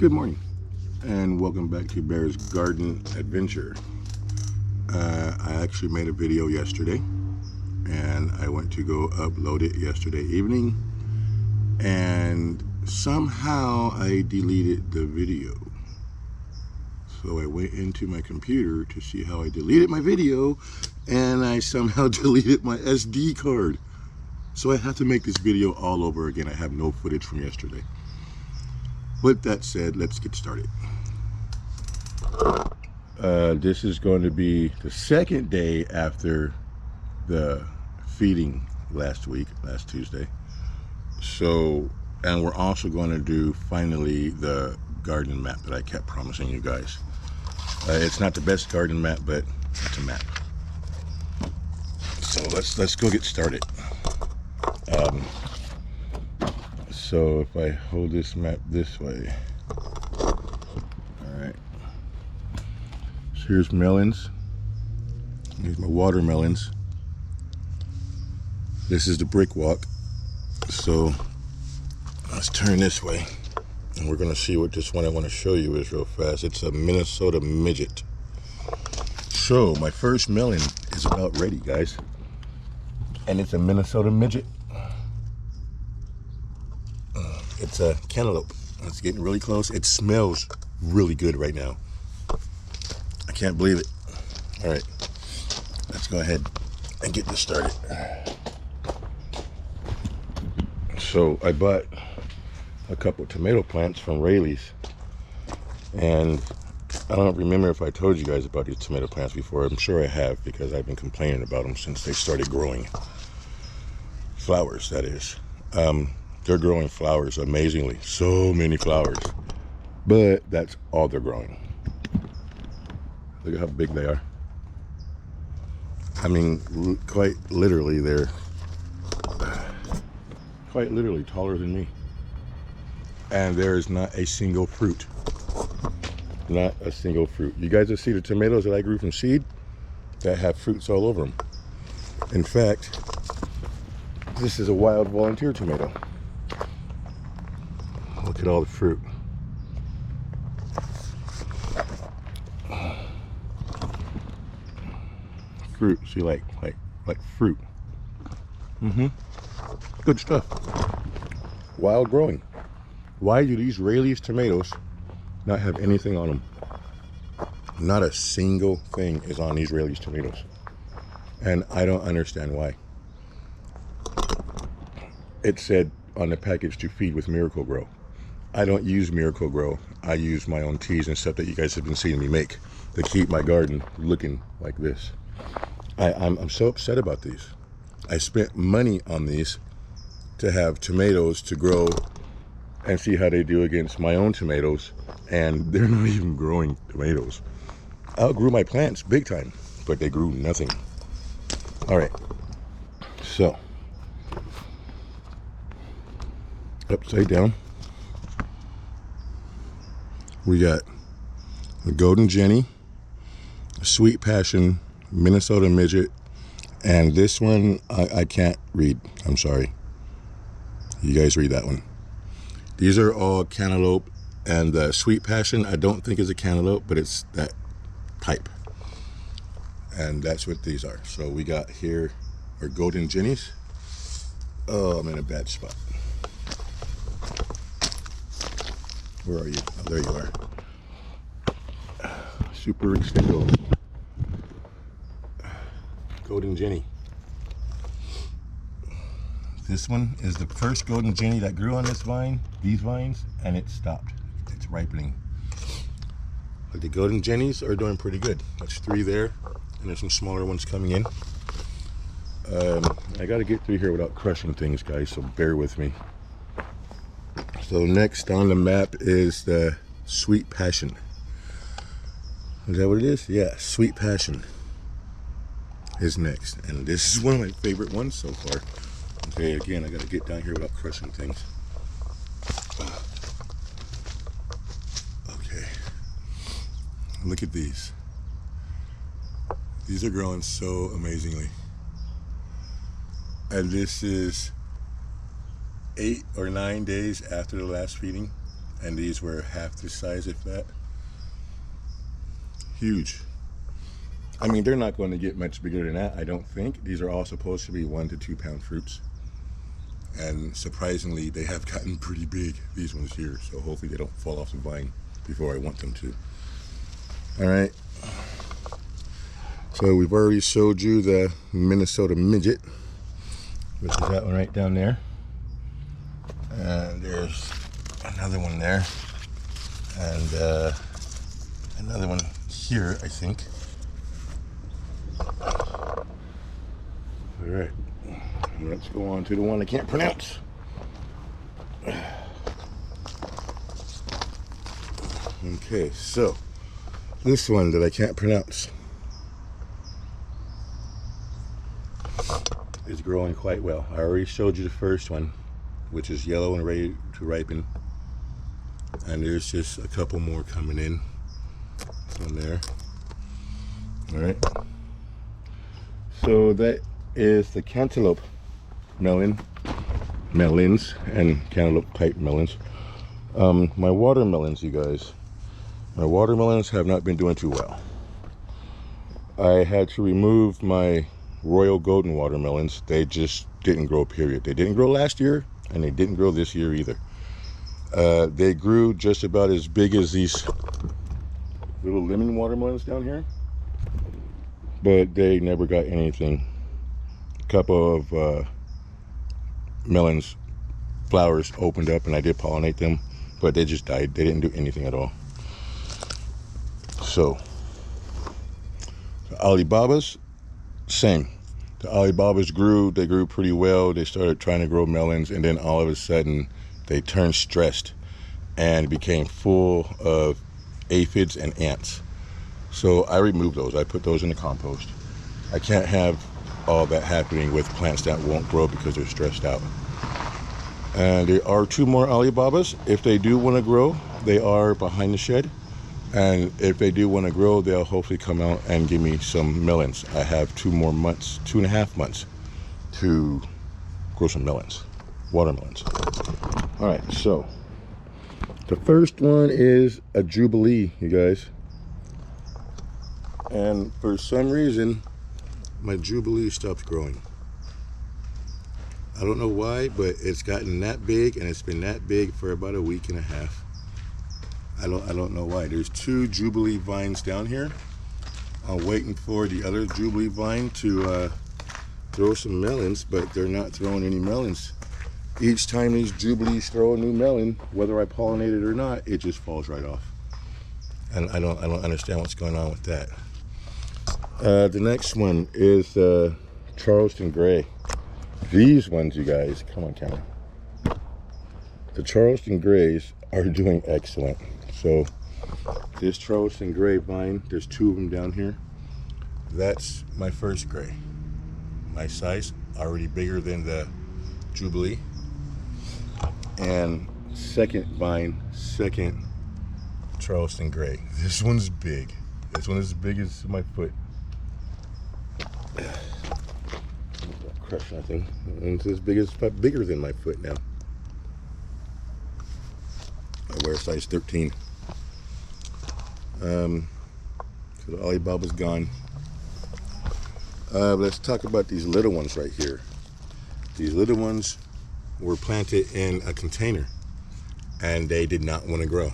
Good morning and welcome back to Bear's Garden Adventure. I actually made a video yesterday and I went to go upload it yesterday evening and somehow I deleted the video. So I went into my computer to see how I deleted my video and I somehow deleted my SD card. So I have to make this video all over again. I have no footage from yesterday. With that said, let's get started. This is going to be the second day after the feeding last Tuesday. So, and we're also going to do finally the garden map that I kept promising you guys. It's not the best garden map, but it's a map. So let's go get started. So if I hold this map this way, all right. So here's melons. Here's my watermelons. This is the brick walk. So let's turn this way, and we're gonna see what this one I want to show you is real fast. It's a Minnesota midget. So my first melon is about ready, guys, and it's a Minnesota midget. It's a cantaloupe. It's getting really close. It smells really good right now. I can't believe it. All right, let's go ahead and get this started. So I bought a couple of tomato plants from Rayleigh's, and I don't remember if I told you guys about these tomato plants before. I'm sure I have, because I've been complaining about them since they started growing flowers, that is. They're growing flowers amazingly, so many flowers, but that's all they're growing. Look at how big they are. I mean, quite literally, they're quite literally taller than me. And there is not a single fruit. Not a single fruit. You guys have seen the tomatoes that I grew from seed that have fruits all over them. In fact, this is a wild volunteer tomato. Look at all the fruit. Fruit, see, like fruit. Good stuff. Wild growing. Why do these Rayleigh's tomatoes not have anything on them? Not a single thing is on these Rayleigh's tomatoes. And I don't understand why. It said on the package to feed with Miracle-Gro. I don't use Miracle-Gro. I use my own teas and stuff that you guys have been seeing me make to keep my garden looking like this. I'm so upset about these. I spent money on these to have tomatoes to grow and see how they do against my own tomatoes, and they're not even growing tomatoes. I outgrew my plants big time, but they grew nothing. All right, so upside down, we got the Golden Jenny, Sweet Passion, Minnesota Midget, and this one I can't read. I'm sorry. You guys read that one. These are all cantaloupe, and the Sweet Passion I don't think is a cantaloupe, but it's that type. And that's what these are. So we got here our Golden Jennies. Oh, I'm in a bad spot. Where are you? Oh, there you are. Super extendo. Golden Jenny. This one is the first Golden Jenny that grew on this vine, these vines, and it stopped. It's ripening. But the Golden Jennies are doing pretty good. That's 3 there, and there's some smaller ones coming in. I got to get through here without crushing things, guys, so bear with me. So next on the map is the Sweet Passion. Is that what it is? Yeah, Sweet Passion is next. And this is one of my favorite ones so far. Okay, again, I gotta get down here without crushing things. Okay. Look at these. These are growing so amazingly. And this is 8 or 9 days after the last feeding, and these were half the size, if that. Huge. I mean, they're not going to get much bigger than that, I don't think. These are all supposed to be 1 to 2 pound fruits. And surprisingly, they have gotten pretty big, these ones here. So hopefully they don't fall off the vine before I want them to. All right. So we've already showed you the Minnesota midget, which is that one right down there. And there's another one there. And another one here, I think. All right, let's go on to the one I can't pronounce. Okay, so this one that I can't pronounce is growing quite well. I already showed you the first one, which is yellow and ready to ripen. And there's just a couple more coming in on there. All right. So that is the cantaloupe melons, and cantaloupe type melons. My watermelons, you guys. My watermelons have not been doing too well. I had to remove my Royal Golden watermelons. They just didn't grow, period. They didn't grow last year, and they didn't grow this year either. They grew just about as big as these little lemon watermelons down here, but they never got anything. A couple of melons, flowers opened up, and I did pollinate them, but they just died. They didn't do anything at all. So the Alibabas, same. The Alibabas grew, they grew pretty well. They started trying to grow melons, and then all of a sudden they turned stressed and became full of aphids and ants. So I removed those. I put those in the compost. I can't have all that happening with plants that won't grow because they're stressed out. And there are 2 more Alibabas. If they do want to grow, they are behind the shed. And if they do want to grow, they'll hopefully come out and give me some melons. I have 2 more months, 2.5 months to grow some melons, watermelons. All right, so the first one is a Jubilee, you guys. And for some reason, my Jubilee stopped growing. I don't know why, but it's gotten that big, and it's been that big for about a week and a half. I don't know why. There's 2 Jubilee vines down here. I'm waiting for the other Jubilee vine to throw some melons, but they're not throwing any melons. Each time these Jubilees throw a new melon, whether I pollinate it or not, it just falls right off. And I don't understand what's going on with that. The next one is Charleston Gray. These ones, you guys, come on, camera. The Charleston Grays are doing excellent. So this Charleston Gray vine, there's 2 of them down here. That's my first gray. My size, already bigger than the Jubilee. And second vine, second Charleston Gray. This one's big. This one is as big as my foot. Crush nothing. It's as big as, bigger than my foot now. I wear a size 13. So the Alibaba's gone. Let's talk about these little ones right here. These little ones were planted in a container, and they did not want to grow.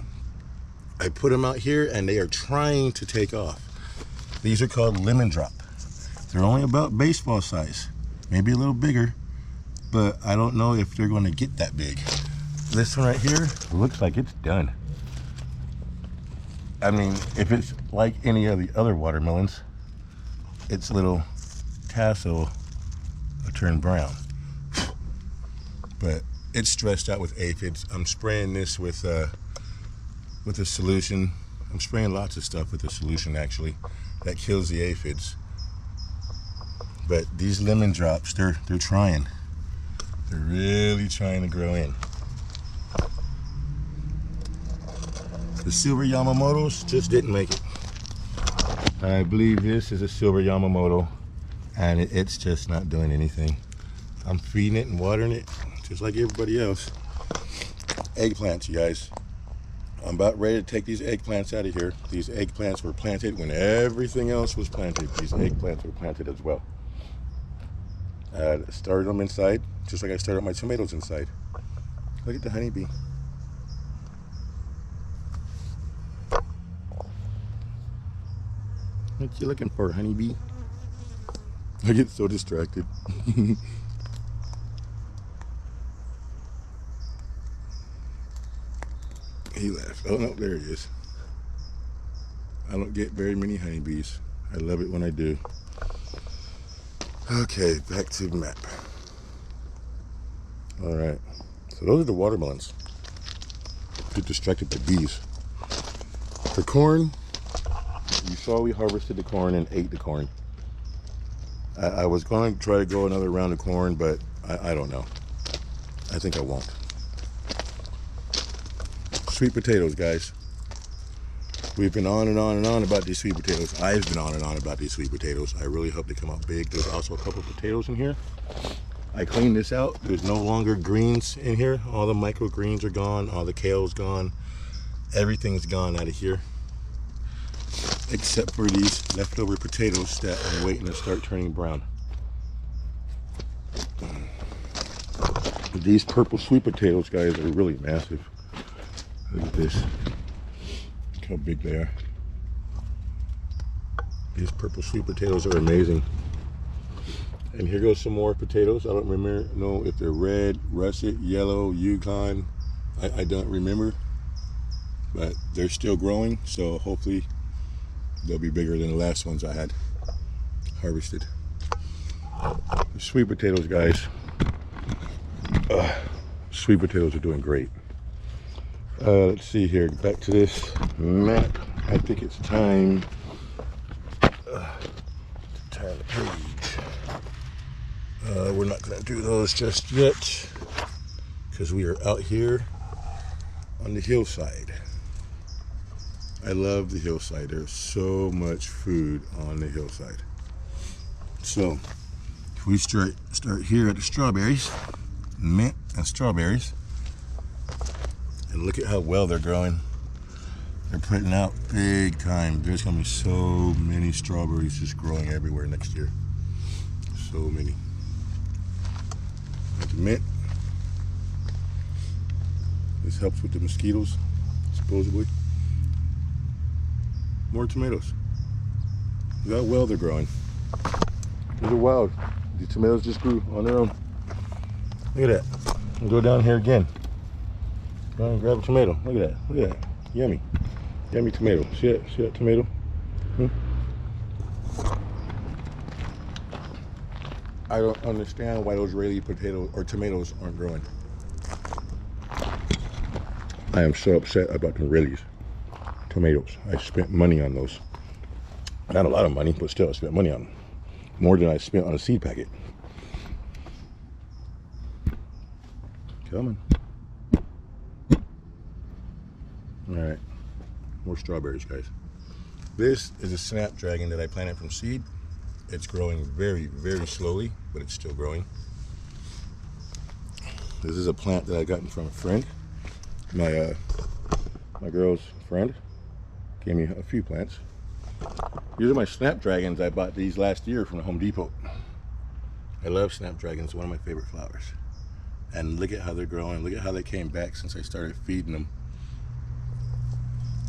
I put them out here, and they are trying to take off. These are called lemon drop. They're only about baseball size, maybe a little bigger, but I don't know if they're going to get that big. This one right here looks like it's done. I mean, if it's like any of the other watermelons, its little tassel will turn brown. But it's stressed out with aphids. I'm spraying this with a solution. I'm spraying lots of stuff with a solution, actually, that kills the aphids. But these lemon drops, they're trying. They're really trying to grow in. The silver Yamamotos just didn't make it. I believe this is a silver Yamamoto, and it's just not doing anything. I'm feeding it and watering it just like everybody else. Eggplants, you guys. I'm about ready to take these eggplants out of here. These eggplants were planted when everything else was planted. These eggplants were planted as well. I started them inside, just like I started my tomatoes inside. Look at the honeybee. What you looking for, honeybee? I get so distracted. He left. Oh no, there he is. I don't get very many honeybees. I love it when I do. Okay, back to the map. Alright, so those are the watermelons. Get distracted by bees. The corn, you saw we harvested the corn and ate the corn. I was going to try to go another round of corn, but I don't know. I think I won't. Sweet potatoes, guys. We've been on and on and on about these sweet potatoes. I've been on and on about these sweet potatoes. I really hope they come out big. There's also a couple of potatoes in here. I cleaned this out. There's no longer greens in here. All the microgreens are gone. All the kale's gone. Everything's gone out of here. Except for these leftover potatoes that I'm waiting to start turning brown. These purple sweet potatoes, guys, are really massive. Look at this. Look how big they are. These purple sweet potatoes are amazing. And here goes some more potatoes. I don't know if they're red, russet, yellow, Yukon. I don't remember. But they're still growing, so hopefully they'll be bigger than the last ones I had harvested. The sweet potatoes, guys. Sweet potatoes are doing great. Let's see here, back to this map. I think it's time to turn the page. We're not going to do those just yet because we are out here on the hillside. I love the hillside. There's so much food on the hillside. So if we start here at the strawberries, mint and strawberries, and look at how well they're growing. They're putting out big time. There's gonna be so many strawberries just growing everywhere next year. So many. Like the mint. This helps with the mosquitoes, supposedly. More tomatoes. Look how well they're growing. These are wild. These tomatoes just grew on their own. Look at that. I'll go down here again. Go and grab a tomato. Look at that. Look at that. Yummy. Yummy tomato. See that? See that tomato? I don't understand why those Israeli potatoes or tomatoes aren't growing. I am so upset about the Israelis tomatoes. I spent money on those. Not a lot of money, but still I spent money on them. More than I spent on a seed packet. Coming. Alright. More strawberries, guys. This is a snapdragon that I planted from seed. It's growing very, very slowly, but it's still growing. This is a plant that I got from a friend. My girl's friend gave me a few plants. These are my snapdragons. I bought these last year from the Home Depot. I love snapdragons, one of my favorite flowers. And look at how they're growing. Look at how they came back since I started feeding them.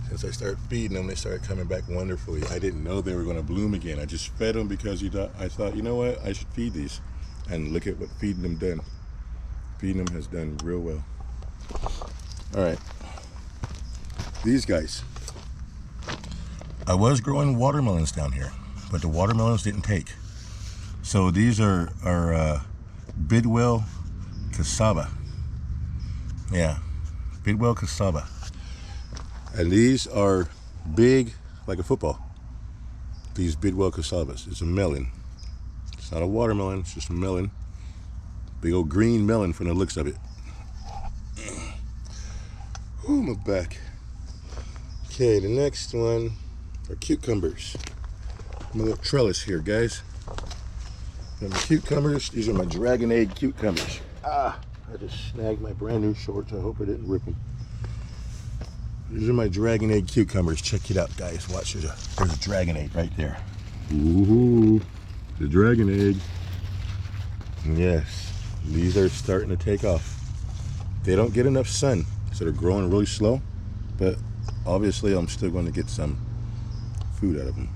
Since I started feeding them, they started coming back wonderfully. I didn't know they were going to bloom again. I just fed them because I thought, you know what, I should feed these. And look at what feeding them done. Feeding them has done real well. All right, these guys. I was growing watermelons down here, but the watermelons didn't take. So these are Bidwell cassava. Yeah, Bidwell cassava. And these are big like a football. These Bidwell cassavas. It's a melon. It's not a watermelon, it's just a melon. Big old green melon from the looks of it. Oh, my back. Okay, the next one are cucumbers. My little trellis here, guys. And the cucumbers, these are my dragon egg cucumbers. I just snagged my brand new shorts. I hope I didn't rip them. These are my dragon egg cucumbers. Check it out, guys. Watch, there's a dragon egg right there. Ooh, the dragon egg. Yes, these are starting to take off. They don't get enough sun, so they're growing really slow, but obviously I'm still going to get some food out of them.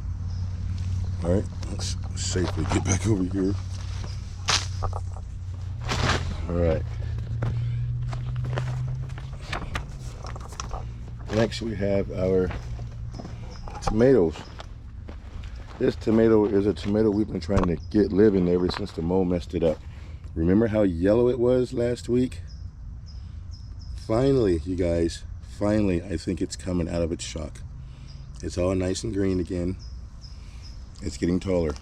All right, let's safely get back over here. All right. Next we have our tomatoes. This tomato is a tomato we've been trying to get living ever since the mole messed it up. Remember how yellow it was last week? Finally, you guys, finally, I think it's coming out of its shock. It's all nice and green again. It's getting taller.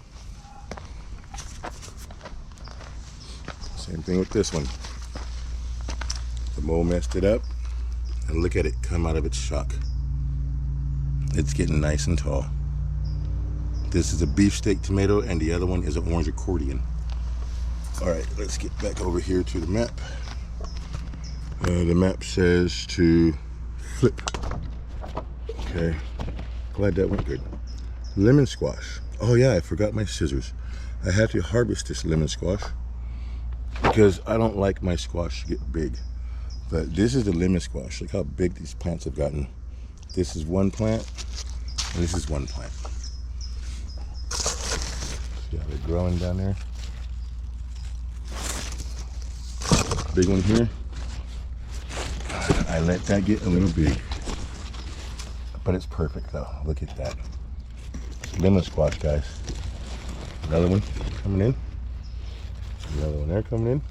Same thing with this one. The mole messed it up, and look at it come out of its shock. It's getting nice and tall. This is a beefsteak tomato, and the other one is an orange accordion. All right, let's get back over here to the map. The map says to flip. Okay, glad that went good. Lemon squash. Oh yeah, I forgot my scissors. I have to harvest this lemon squash because I don't like my squash to get big. But this is the lemon squash. Look how big these plants have gotten. This is one plant, and this is one plant. See how they're growing down there? Big one here. I let that get a little big, but it's perfect though. Look at that. Lemon squash, guys. Another one coming in. Another one there coming in.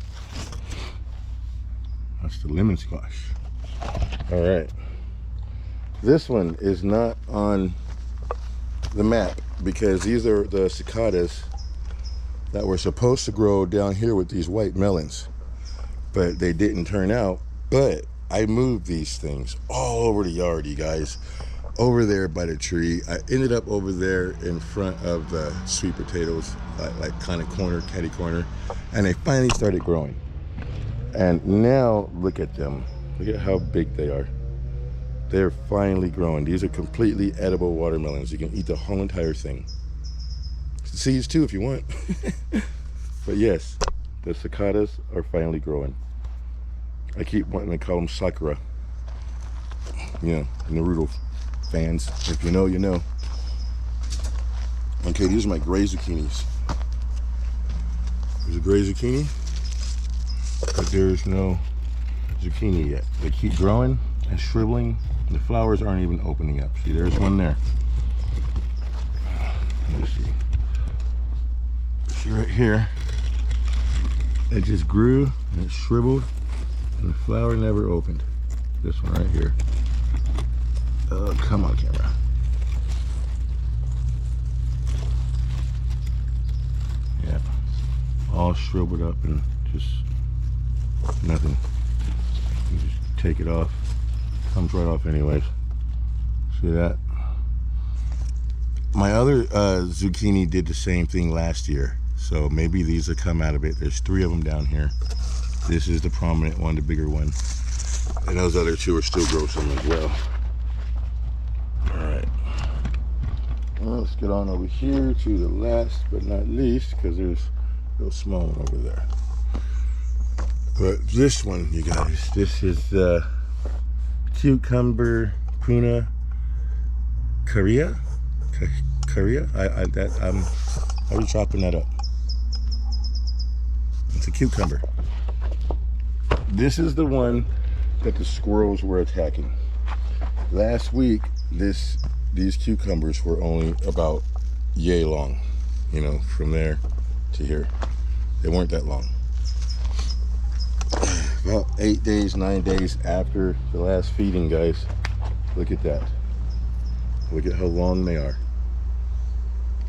That's the lemon squash. All right. This one is not on the map because these are the cicadas that were supposed to grow down here with these white melons, but they didn't turn out. But I moved these things all over the yard, you guys. Over there by the tree. I ended up over there in front of the sweet potatoes, like kind of corner, catty corner, and they finally started growing. And now look at them. Look at how big they are. They're finally growing. These are completely edible watermelons. You can eat the whole entire thing. Seeds too if you want. But yes, the cicadas are finally growing. I keep wanting to call them sakura. You know, Naruto fans. If you know, you know. Okay, these are my gray zucchinis. There's a gray zucchini, but there's no zucchini yet. They keep growing and shriveling. The flowers aren't even opening up. See, there's one there. Let me see. See right here. It just grew and it shriveled and the flower never opened. This one right here. Oh, come on, camera. Yeah, all shriveled up and just nothing. You just take it off. Comes right off anyways. See that? My other zucchini did the same thing last year. So maybe these will come out of it. There's 3 of them down here. This is the prominent one, the bigger one. And those other 2 are still grow some as well. Alright. Well, let's get on over here to the last but not least, because there's a little small one over there. But this one, you guys, this is cucumber pruna Korea. How are you chopping that up? It's a cucumber. This is the one that the squirrels were attacking. Last week, these cucumbers were only about yay long, you know, from there to here. They weren't that long. About 8 days, 9 days after the last feeding, guys. Look at that. Look at how long they are.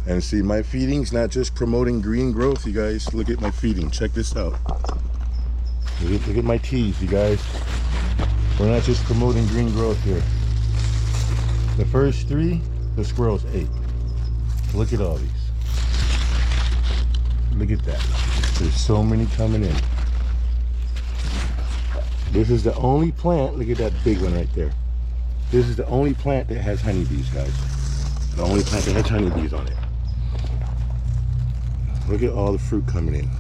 And see, my feeding's not just promoting green growth, you guys. Look at my feeding. Check this out. Look at my teas, you guys. We're not just promoting green growth here. The first 3, the squirrels ate. Look at all these. Look at that. There's so many coming in. This is the only plant. Look at that big one right there. This is the only plant that has honeybees, guys. The only plant that has honeybees on it. Look at all the fruit coming in.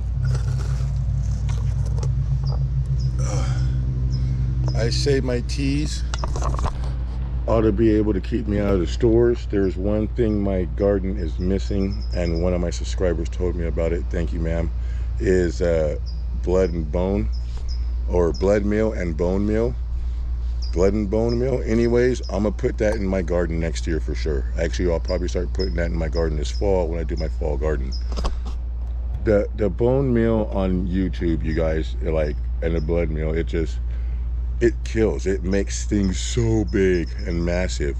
I say my teas ought to be able to keep me out of the stores. There's one thing my garden is missing, and one of my subscribers told me about it. Thank you, ma'am. Is blood and bone, or blood meal and bone meal. Blood and bone meal. Anyways, I'm gonna put that in my garden next year for sure. Actually, I'll probably start putting that in my garden this fall when I do my fall garden. The bone meal on YouTube, you guys, like, and the blood meal, it kills. It makes things so big and massive,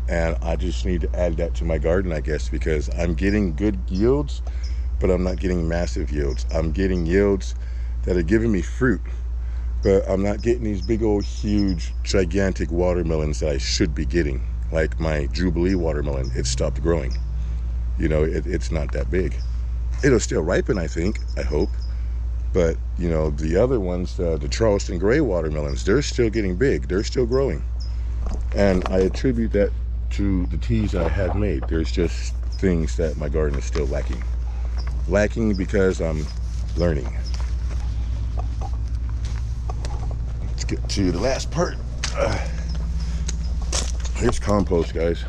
and I just need to add that to my garden, I guess, because I'm getting good yields, but I'm not getting massive yields. I'm getting yields that are giving me fruit, but I'm not getting these big old huge gigantic watermelons that I should be getting. Like my Jubilee watermelon, it stopped growing. You know, it's not that big. It'll still ripen, I think, I hope. But, you know, the other ones, the Charleston Gray watermelons, they're still getting big. They're still growing. And I attribute that to the teas I have made. There's just things that my garden is still lacking. Lacking because I'm learning. Let's get to the last part. Here's compost, guys.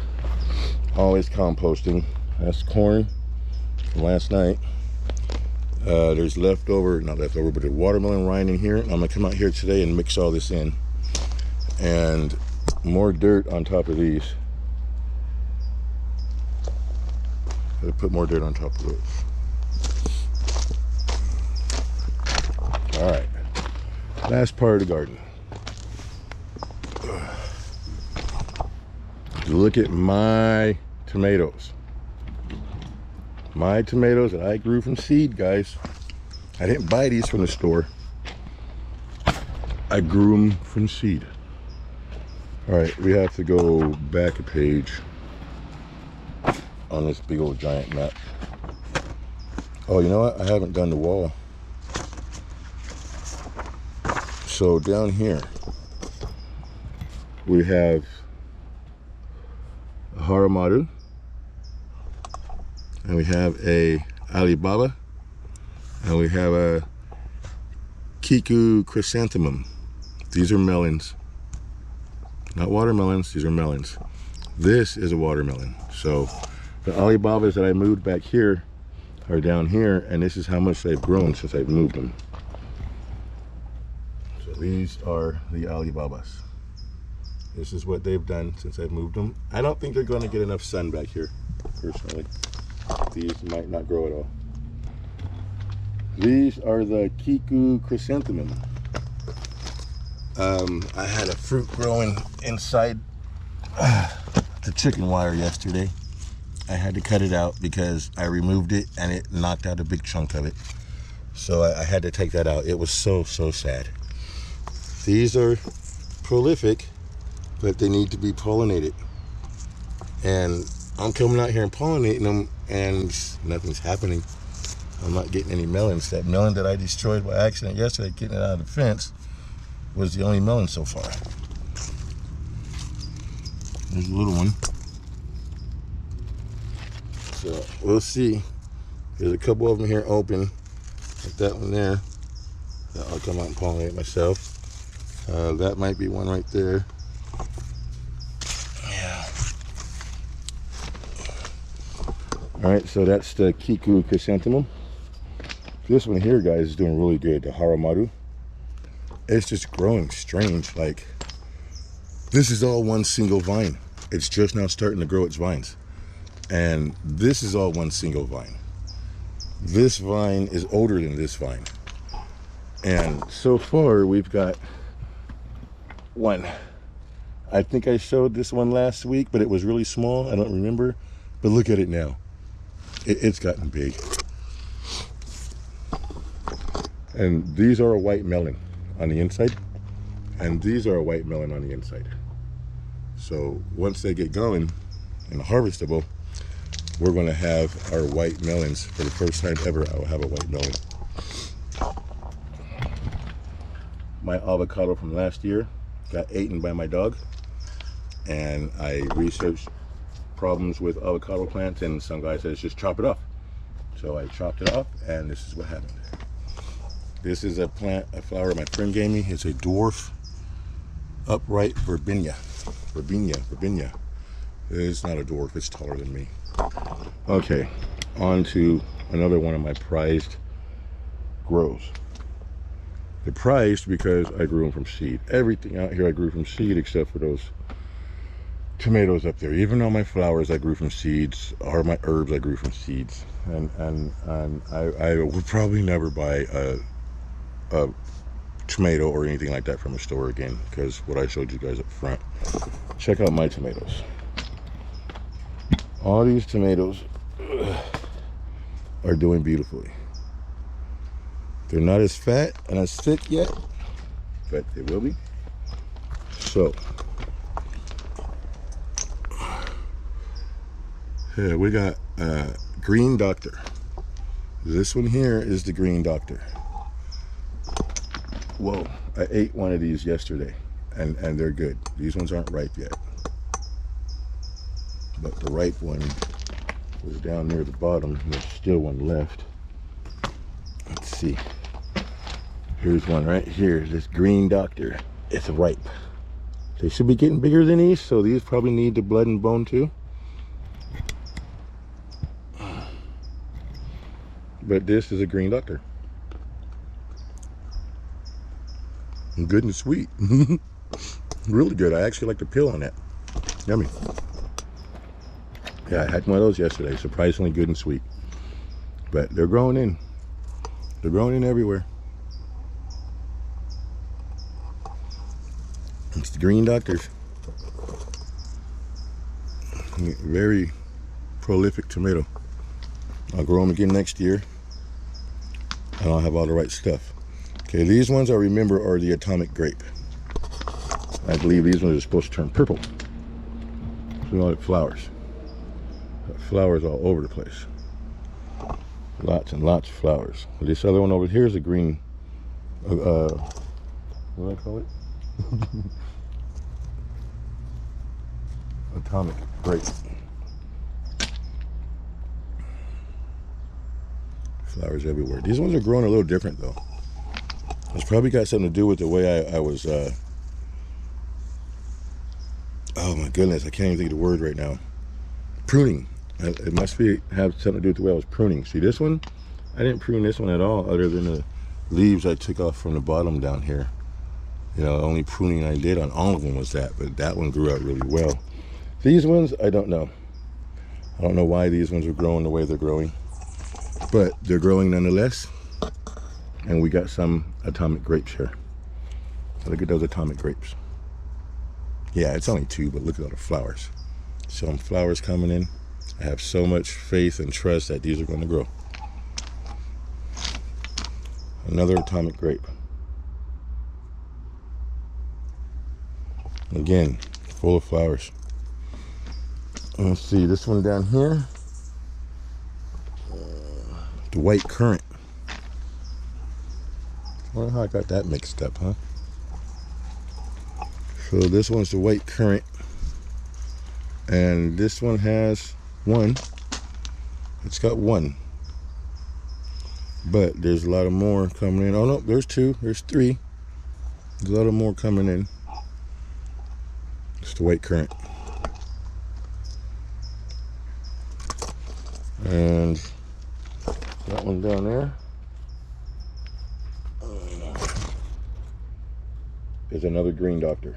Always composting. That's corn from last night. There's not leftover, but the watermelon rind in here. I'm gonna come out here today and mix all this in. And more dirt on top of these. I'll put more dirt on top of those. All right, last part of the garden. Look at my tomatoes. My tomatoes that I grew from seed, guys. I didn't buy these from the store. I grew them from seed. All right, we have to go back a page on this big old giant map. Oh, you know what? I haven't done the wall. So down here, we have a Haramaru, and we have a Alibaba, and we have a Kiku chrysanthemum. These are melons, not watermelons. These are melons. This is a watermelon. So the Alibabas that I moved back here are down here, and this is how much they've grown since I've moved them. So these are the Alibabas. This is what they've done since I've moved them. I don't think they're going to get enough sun back here, personally. These might not grow at all. These are the Kiku chrysanthemum. I had a fruit growing inside the chicken wire yesterday. I had to cut it out because I removed it and it knocked out a big chunk of it. So I had to take that out. It was so sad. These are prolific, but they need to be pollinated. And I'm coming out here and pollinating them, and nothing's happening. I'm not getting any melons. That melon that I destroyed by accident yesterday, getting it out of the fence, was the only melon so far. There's a little one. So we'll see. There's a couple of them here open, like that one there. I'll come out and pollinate myself. That might be one right there. Yeah. All right, so that's the Kiku chrysanthemum. This one here, guys, is doing really good. The Haramaru. It's just growing strange. Like, this is all one single vine. It's just now starting to grow its vines. And this is all one single vine. This vine is older than this vine. And so far, we've got one. I think I showed this one last week, but it was really small. I don't remember. But look at it now. It's gotten big. And these are a white melon on the inside. And these are a white melon on the inside. So once they get going and harvestable, we're going to have our white melons. For the first time ever, I will have a white melon. My avocado from last year got eaten by my dog. and I researched problems with avocado plants, and some guy says just chop it off. So I chopped it off, and this is what happened. This is a flower my friend gave me. It's a dwarf upright verbena. It's not a dwarf, it's taller than me. Okay, on to another one of my prized grows. They're prized because I grew them from seed. Everything out here I grew from seed except for those tomatoes up there. Even though my flowers I grew from seeds, or my herbs I grew from seeds. And I would probably never buy a tomato or anything like that from a store again, because what I showed you guys up front. Check out my tomatoes. All these tomatoes are doing beautifully. They're not as fat and as thick yet, but they will be. So here we got Green Doctor. This one here is the Green Doctor. Whoa, I ate one of these yesterday, and they're good. These ones aren't ripe yet, but the ripe one was down near the bottom. There's still one left. Let's see. Here's one right here. This Green Doctor. It's ripe. They should be getting bigger than these, so these probably need the blood and bone too. But this is a Green Doctor. Good and sweet. Really good. I actually like the peel on that. Yummy. Yeah, I had one of those yesterday. Surprisingly good and sweet. But they're growing in. They're growing in everywhere. It's the Green Doctors. Very prolific tomato. I'll grow them again next year. And I'll have all the right stuff. Okay, these ones I remember are the atomic grape. I believe these ones are supposed to turn purple. So all the flowers. Flowers all over the place. Lots and lots of flowers. This other one over here is a green, what do I call it? Atomic grape. Flowers everywhere. These ones are growing a little different though. It's probably got something to do with the way I was, oh my goodness, I can't even think of the word right now. Pruning. It must have something to do with the way I was pruning. See this one? I didn't prune this one at all, other than the leaves I took off from the bottom down here. You know, the only pruning I did on all of them was that, but that one grew out really well. These ones, I don't know. I don't know why these ones are growing the way they're growing, but they're growing nonetheless. And we got some atomic grapes here. Look at those atomic grapes. Yeah, it's only two, but look at all the flowers. Some flowers coming in. I have so much faith and trust that these are going to grow. Another atomic grape. Again, full of flowers. Let's see, this one down here. The white currant. I wonder how I got that mixed up, huh? So this one's the white currant. And this one has one. It's got one. But there's a lot of more coming in. Oh no, there's two, there's three. There's a lot of more coming in. It's the white currant. And that one down there is another Green Doctor.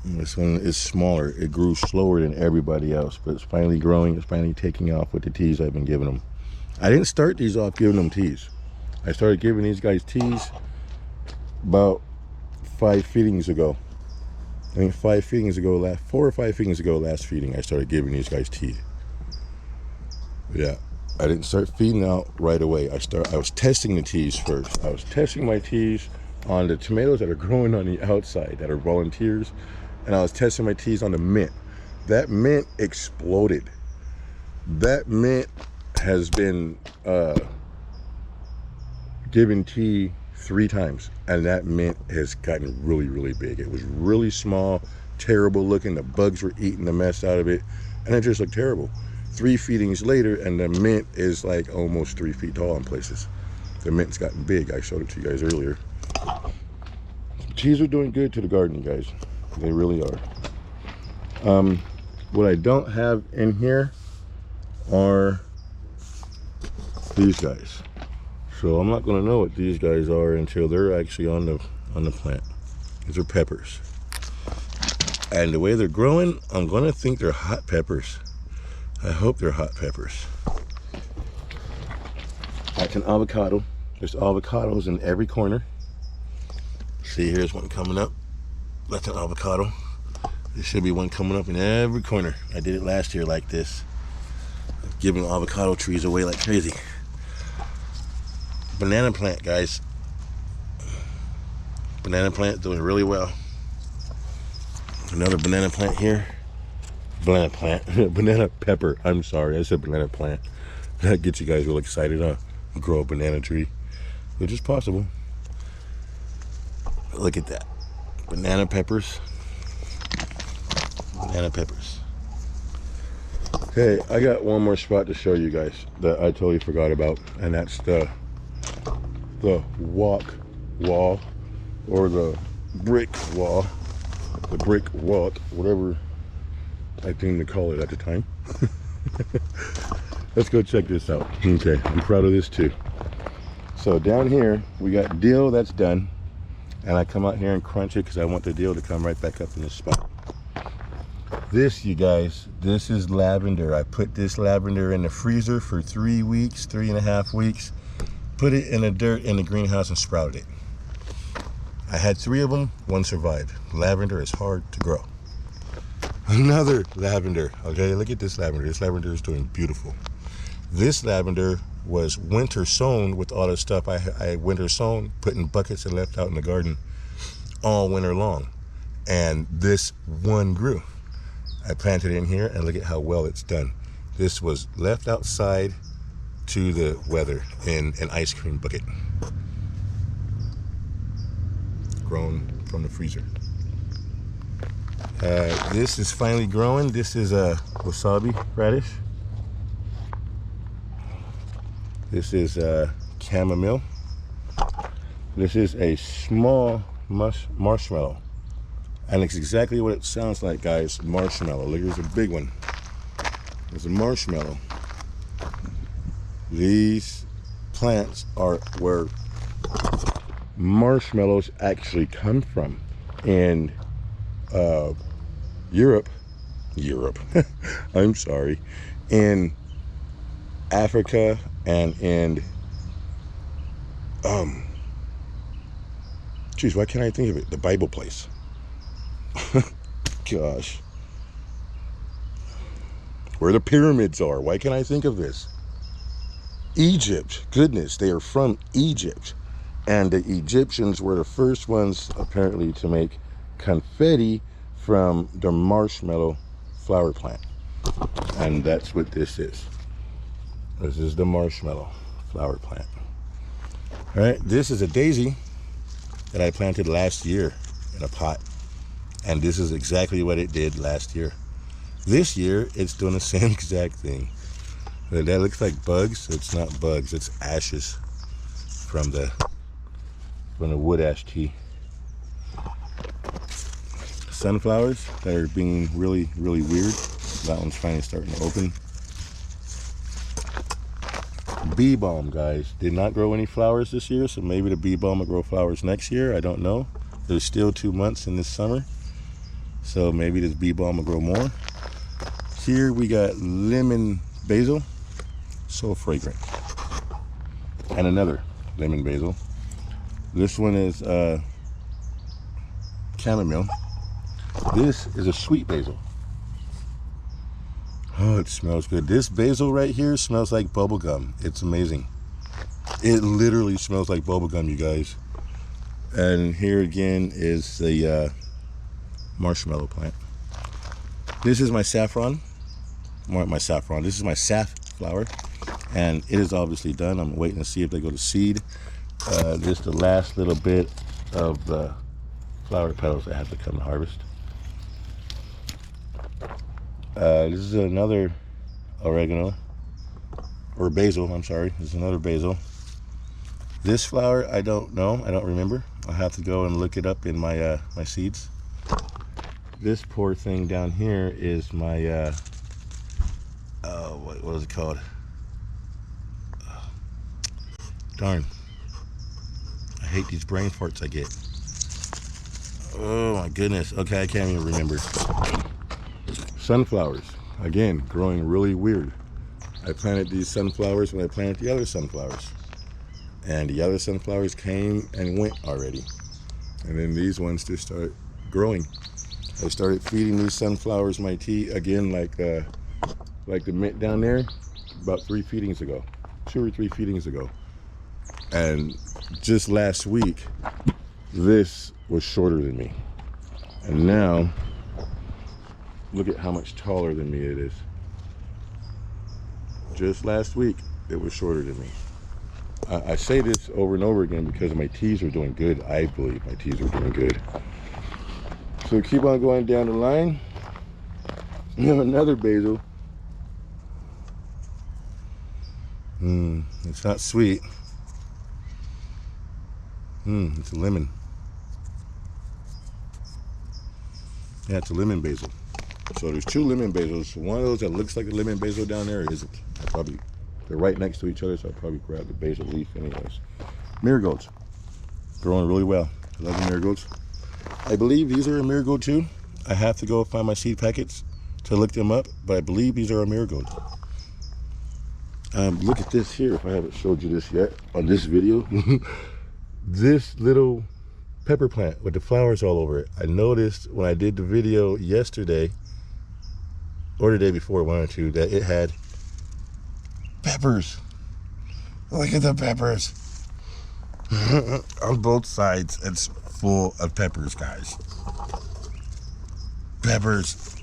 And this one is smaller. It grew slower than everybody else, but it's finally growing. It's finally taking off with the teas I've been giving them. I didn't start these off giving them teas. I started giving these guys teas about 5 feedings ago. I think 5 feedings ago, 4 or 5 feedings ago, last feeding, I started giving these guys tea. Yeah, I didn't start feeding out right away. I was testing the teas first. I was testing my teas on the tomatoes that are growing on the outside, that are volunteers, and I was testing my teas on the mint. That mint exploded. That mint has been given tea 3 times, and that mint has gotten really, really big. It was really small, terrible looking. The bugs were eating the mess out of it, and it just looked terrible. 3 feedings later, and the mint is like almost 3 feet tall in places. The mint's gotten big. I showed it to you guys earlier. Trees are doing good to the garden, guys. They really are. What I don't have in here are these guys. So I'm not going to know what these guys are until they're actually on the plant. These are peppers. And the way they're growing, I'm going to think they're hot peppers. I hope they're hot peppers. That's an avocado. There's avocados in every corner. See, here's one coming up. That's an avocado. There should be one coming up in every corner. I did it last year like this. Giving avocado trees away like crazy. Banana plant, guys. Banana plant doing really well. Another banana plant here. Banana plant. Banana pepper. I'm sorry, I said banana plant. That gets you guys real excited, huh? Grow a banana tree, which is possible. Look at that. Banana peppers. Banana peppers. Okay, I got one more spot to show you guys that I totally forgot about, and that's the walk wall, or the brick wall, the brick walk, whatever I think to call it at the time. Let's go check this out. Okay, I'm proud of this too. So down here we got dill that's done, and I come out here and crunch it because I want the dill to come right back up in this spot. This, you guys, this is lavender. I put this lavender in the freezer for 3 weeks, 3.5 weeks. Put it in the dirt in the greenhouse and sprouted it. I had 3 of them, 1 survived. Lavender is hard to grow. Another lavender. Okay, look at this lavender. This lavender is doing beautiful. This lavender was winter sown with all the stuff I winter sown, put in buckets and left out in the garden all winter long. And this one grew. I planted it in here, and look at how well it's done. This was left outside to the weather in an ice cream bucket. Grown from the freezer. This is finally growing. This is a wasabi radish. This is chamomile. This is a small marshmallow. And it's exactly what it sounds like, guys. Marshmallow. Look, here's a big one. There's a marshmallow. These plants are where marshmallows actually come from. In Europe, I'm sorry, in Africa and in, geez, why can't I think of it? The Bible place. Gosh. Where the pyramids are. Why can't I think of this? Egypt. Goodness, they are from Egypt. And the Egyptians were the first ones, apparently, to make confetti from the marshmallow flower plant. And that's what this is. This is the marshmallow flower plant. All right, this is a daisy that I planted last year in a pot. And this is exactly what it did last year. This year, it's doing the same exact thing. That looks like bugs. It's not bugs, it's ashes from the wood ash tea. Sunflowers that are being really, really weird. That one's finally starting to open. Bee balm, guys. Did not grow any flowers this year, so maybe the bee balm will grow flowers next year. I don't know. There's still 2 months in this summer, so maybe this bee balm will grow more. Here we got lemon basil, so fragrant. And another lemon basil. This one is chamomile. This is a sweet basil. Oh, it smells good. This basil right here smells like bubble gum. It's amazing. It literally smells like bubble gum, you guys. And here again is the marshmallow plant. This is my saffron. This is my safflower, and it is obviously done. I'm waiting to see if they go to seed. Just the last little bit of the flower petals that have to come to harvest. This is another oregano, or basil, I'm sorry. This is another basil. This flower, I don't know, I don't remember. I'll have to go and look it up in my my seeds. This poor thing down here is my, what was it called? Darn. I hate these brain farts I get. Oh my goodness. Okay, I can't even remember. Sunflowers. Again, growing really weird. I planted these sunflowers when I planted the other sunflowers. And the other sunflowers came and went already. And then these ones just started growing. I started feeding these sunflowers my tea again, like the mint down there, about 3 feedings ago. 2 or 3 feedings ago. And just last week, this was shorter than me. And now, look at how much taller than me it is. Just last week, it was shorter than me. I say this over and over again because my teas are doing good. I believe my teas are doing good. So keep on going down the line. We have another basil. It's not sweet. It's a lemon. Yeah, it's a lemon basil. So there's 2 lemon basils. One of those that looks like a lemon basil down there isn't. They're right next to each other, so I'll probably grab the basil leaf anyways. Marigolds. Growing really well. I love the marigolds. I believe these are a marigold too. I have to go find my seed packets to look them up, but I believe these are a marigold. Look at this here, if I haven't showed you this yet on this video. This little pepper plant with the flowers all over it. I noticed when I did the video yesterday, or the day before, 1 or 2, that it had peppers. Look at the peppers. On both sides, it's full of peppers, guys. Peppers.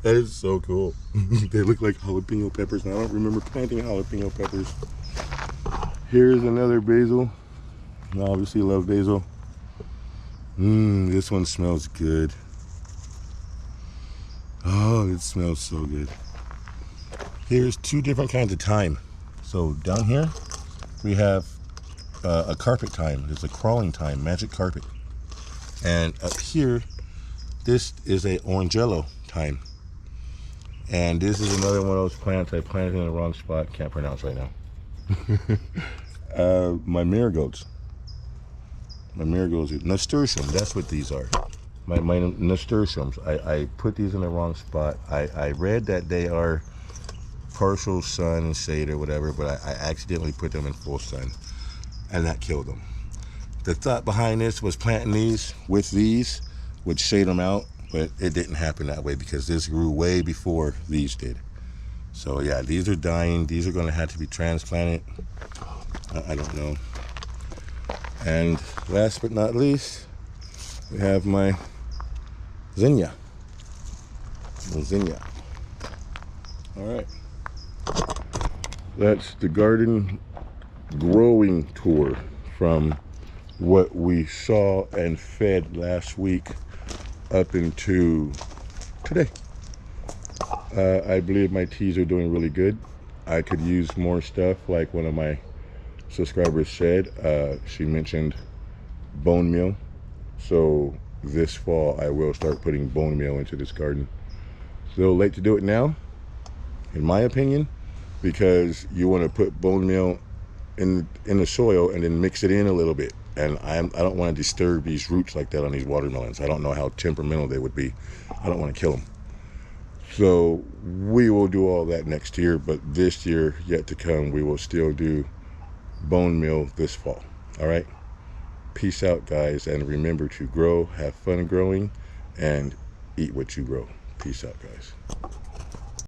That is so cool. They look like jalapeno peppers, and I don't remember planting jalapeno peppers. Here's another basil. I obviously love basil. This one smells good. Oh, it smells so good. Here's 2 different kinds of thyme. So down here, we have a carpet thyme. There's a crawling thyme, magic carpet. And up here, this is a orangello thyme. And this is another one of those plants I planted in the wrong spot. Can't pronounce right now. My marigolds. My marigolds, nasturtium, that's what these are. My nasturtiums. I put these in the wrong spot. I read that they are partial sun and shade or whatever, but I accidentally put them in full sun, and that killed them. The thought behind this was planting these with these would shade them out, but it didn't happen that way because this grew way before these did. So yeah, these are dying. These are going to have to be transplanted. I don't know. And last but not least, we have my zinnia. Zinnia. All right. That's the garden growing tour from what we saw and fed last week up into today. I believe my teas are doing really good. I could use more stuff, like one of my subscribers said. She mentioned bone meal. So this fall I will start putting bone meal into this garden. It's a little late to do it now, in my opinion, because you want to put bone meal in the soil and then mix it in a little bit. And I don't want to disturb these roots like that on these watermelons. I don't know how temperamental they would be. I don't want to kill them. So we will do all that next year, but this year yet to come, we will still do bone meal this fall. All right. Peace out, guys, and remember to grow, have fun growing, and eat what you grow. Peace out, guys.